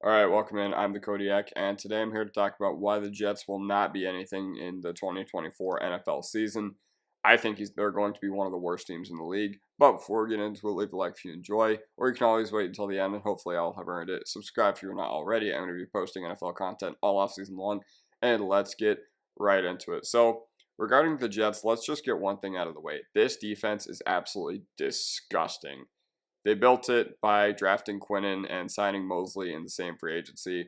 All right, welcome in. I'm the Kodiak, and today I'm here to talk about why the Jets will not be anything in the 2024 NFL season. I think they're going to be one of the worst teams in the league. But before we get into it, leave a like if you enjoy, or you can always wait until the end, and hopefully I'll have earned it. Subscribe if you're not already. I'm going to be posting NFL content all offseason long, and let's get right into it. So, regarding the Jets, let's just get one thing out of the way. This defense is absolutely disgusting. They built it by drafting Quinnen and signing Mosley in the same free agency,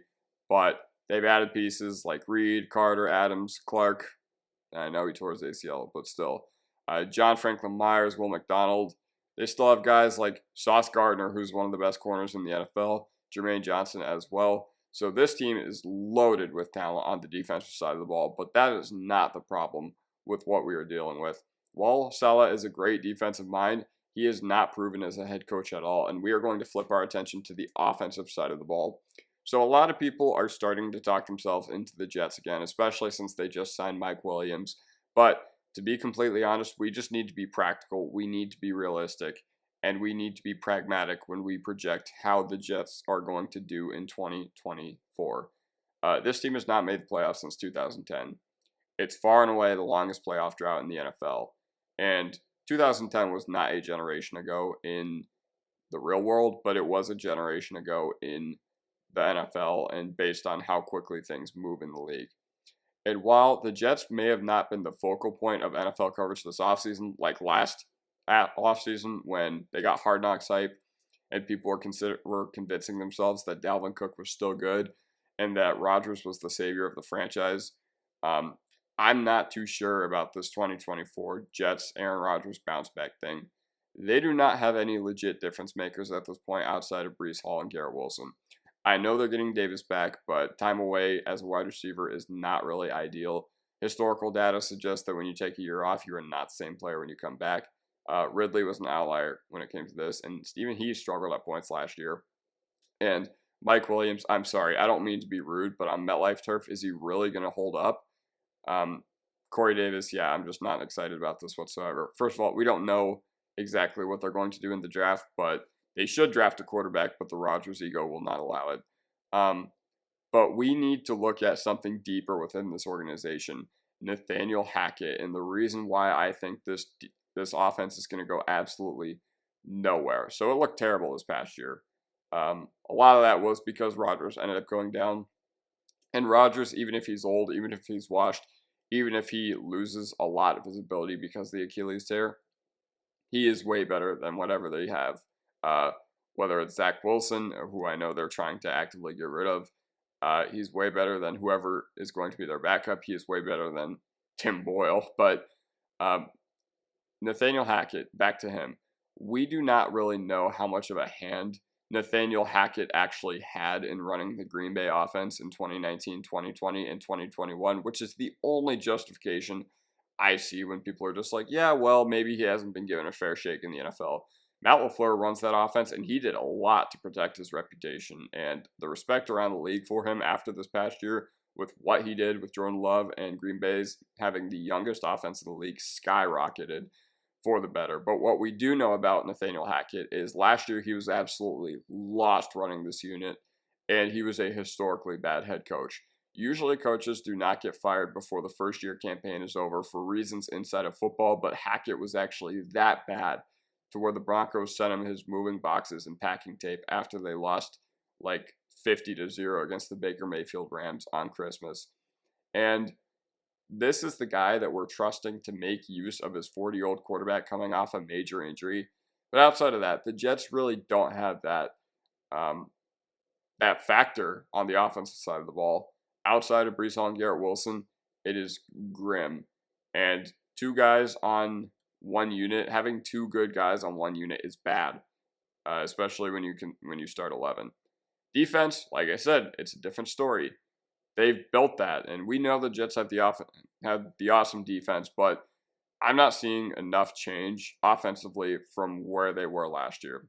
but they've added pieces like Reed, Carter, Adams, Clark. I know he tore his ACL, but still. John Franklin Myers, Will McDonald. They still have guys like Sauce Gardner, who's one of the best corners in the NFL, Jermaine Johnson as well. So this team is loaded with talent on the defensive side of the ball, but that is not the problem with what we are dealing with. While Saleh is a great defensive mind, he is not proven as a head coach at all, and we are going to flip our attention to the offensive side of the ball. So a lot of people are starting to talk themselves into the Jets again, especially since they just signed Mike Williams. But to be completely honest, we just need to be practical. We need to be realistic, and we need to be pragmatic when we project how the Jets are going to do in 2024. This team has not made the playoffs since 2010. It's far and away the longest playoff drought in the NFL. And 2010 was not a generation ago in the real world, but it was a generation ago in the NFL and based on how quickly things move in the league. And while the Jets may have not been the focal point of NFL coverage this offseason, like last offseason when they got Hard Knocks hype and people were convincing themselves that Dalvin Cook was still good and that Rodgers was the savior of the franchise, I'm not too sure about this 2024 Jets Aaron Rodgers bounce back thing. They do not have any legit difference makers at this point outside of Breece Hall and Garrett Wilson. I know they're getting Davis back, but time away as a wide receiver is not really ideal. Historical data suggests that when you take a year off, you are not the same player when you come back. Ridley was an outlier when it came to this, and even he struggled at points last year. And Mike Williams, I'm sorry, I don't mean to be rude, but on MetLife turf, is he really going to hold up? Corey Davis, yeah, I'm just not excited about this whatsoever. First of all, we don't know exactly what they're going to do in the draft, but they should draft a quarterback, but the Rodgers ego will not allow it. But we need to look at something deeper within this organization. Nathaniel Hackett, and the reason why I think this offense is going to go absolutely nowhere. So it looked terrible this past year. A lot of that was because Rodgers ended up going down. And Rodgers, even if he's old, even if he's washed, even if he loses a lot of his ability because of the Achilles tear, he is way better than whatever they have. Whether it's Zach Wilson, who I know they're trying to actively get rid of, he's way better than whoever is going to be their backup. He is way better than Tim Boyle. But Nathaniel Hackett, back to him. We do not really know how much of a hand Nathaniel Hackett actually had in running the Green Bay offense in 2019, 2020, and 2021, which is the only justification I see when people are just like, yeah, well, maybe he hasn't been given a fair shake in the NFL. Matt LaFleur runs that offense, and he did a lot to protect his reputation. And the respect around the league for him after this past year with what he did with Jordan Love and Green Bay's having the youngest offense in the league skyrocketed for the better. But what we do know about Nathaniel Hackett is last year he was absolutely lost running this unit, and he was a historically bad head coach. Usually coaches do not get fired before the first year campaign is over for reasons inside of football, but Hackett was actually that bad to where the Broncos sent him his moving boxes and packing tape after they lost like 50-0 against the Baker Mayfield Rams on Christmas. And this is the guy that we're trusting to make use of his 40-year-old quarterback coming off a major injury. But outside of that, the Jets really don't have that factor on the offensive side of the ball. Outside of Breece Hall and Garrett Wilson, it is grim. And two guys on one unit, having two good guys on one unit is bad, especially when you start 11. Defense, like I said, it's a different story. They've built that, and we know the Jets have the awesome defense, but I'm not seeing enough change offensively from where they were last year.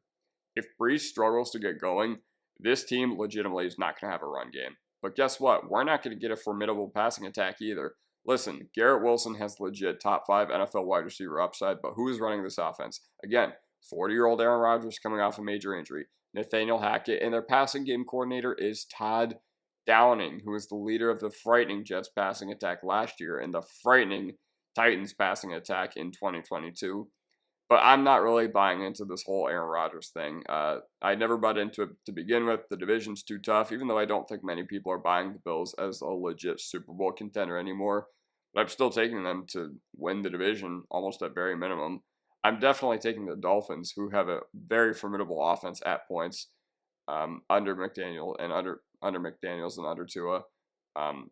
If Breece struggles to get going, this team legitimately is not going to have a run game. But guess what? We're not going to get a formidable passing attack either. Listen, Garrett Wilson has legit top 5 NFL wide receiver upside, but who is running this offense? Again, 40-year-old Aaron Rodgers coming off a major injury. Nathaniel Hackett, and their passing game coordinator is Todd Downing, who is the leader of the frightening Jets passing attack last year and the frightening Titans passing attack in 2022. But I'm not really buying into this whole Aaron Rodgers thing. I never bought into it to begin with. The division's too tough, even though I don't think many people are buying the Bills as a legit Super Bowl contender anymore. But I'm still taking them to win the division, almost at very minimum. I'm definitely taking the Dolphins, who have a very formidable offense at points, under McDaniels and under Tua.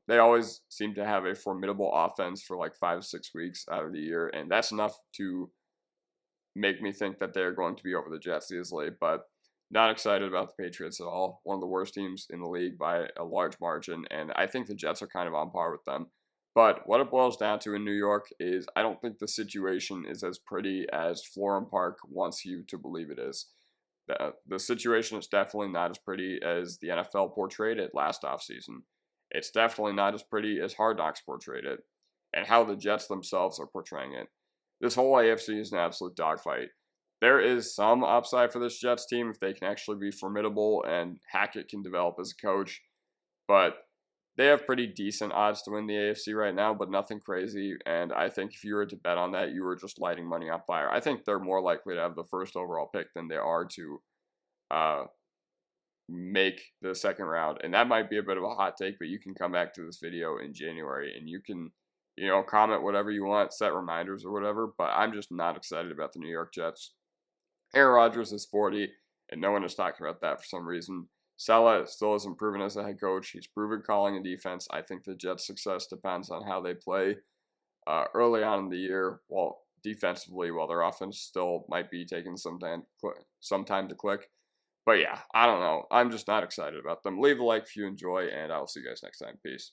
They always seem to have a formidable offense for like 5 to 6 weeks out of the year, and that's enough to make me think that they're going to be over the Jets easily, but not excited about the Patriots at all. One of the worst teams in the league by a large margin, and I think the Jets are kind of on par with them. But what it boils down to in New York is I don't think the situation is as pretty as Florham Park wants you to believe it is. The situation is definitely not as pretty as the NFL portrayed it last offseason. It's definitely not as pretty as Hard Knocks portrayed it, and how the Jets themselves are portraying it. This whole AFC is an absolute dogfight. There is some upside for this Jets team if they can actually be formidable and Hackett can develop as a coach, but they have pretty decent odds to win the AFC right now, but nothing crazy, and I think if you were to bet on that, you were just lighting money on fire. I think they're more likely to have the first overall pick than they are to make the second round, and that might be a bit of a hot take, but you can come back to this video in January, and you can comment whatever you want, set reminders or whatever, but I'm just not excited about the New York Jets. Aaron Rodgers is 40, and no one is talking about that for some reason. Saleh still isn't proven as a head coach. He's proven calling a defense. I think the Jets' success depends on how they play early on in the year, defensively, while their offense still might be taking some time to click. But yeah, I don't know. I'm just not excited about them. Leave a like if you enjoy, and I'll see you guys next time. Peace.